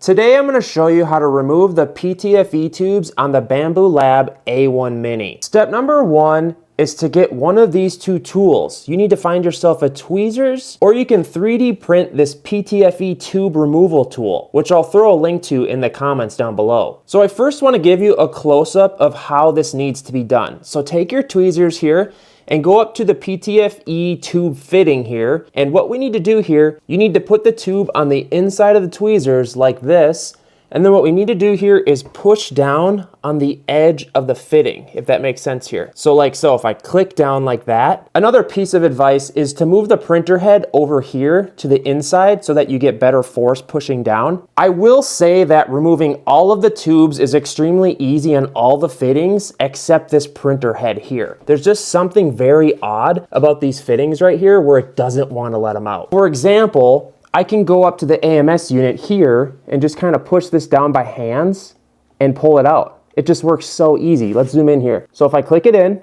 Today I'm going to show you how to remove the PTFE tubes on the Bambu Lab A1 Mini. Step number one is to get one of these two tools. You need to find yourself a tweezers, or you can 3D print this PTFE tube removal tool, which I'll throw a link to in the comments down below. So I first want to give you a close-up of how this needs to be done. So take your tweezers here and go up to the PTFE tube fitting here. And what we need to do here, you need to put the tube on the inside of the tweezers like this. And then what we need to do here is push down on the edge of the fitting, if that makes sense here. So like so, if I click down like that. Another piece of advice is to move the printer head over here to the inside so that you get better force pushing down. I will say that removing all of the tubes is extremely easy on all the fittings except this printer head here. There's just something very odd about these fittings right here where it doesn't want to let them out. For example, I can go up to the AMS unit here and just kind of push this down by hands and pull it out. It just works so easy. Let's zoom in here. So if I click it in,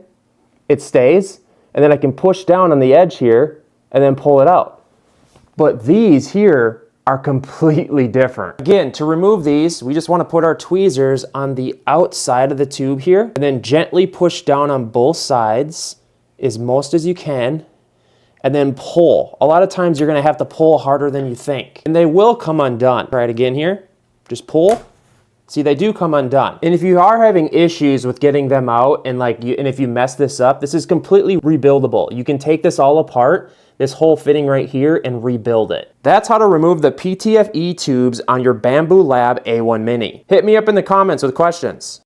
it stays, and then I can push down on the edge here and then pull it out. But these here are completely different. Again, to remove these, we just want to put our tweezers on the outside of the tube here and then gently push down on both sides as most as you can. And then pull. A lot of times you're going to have to pull harder than you think. And they will come undone. Try it again here. Just pull. See, they do come undone. And if you are having issues with getting them out and if you mess this up, this is completely rebuildable. You can take this all apart, this whole fitting right here, and rebuild it. That's how to remove the PTFE tubes on your Bambu Lab A1 Mini. Hit me up in the comments with questions.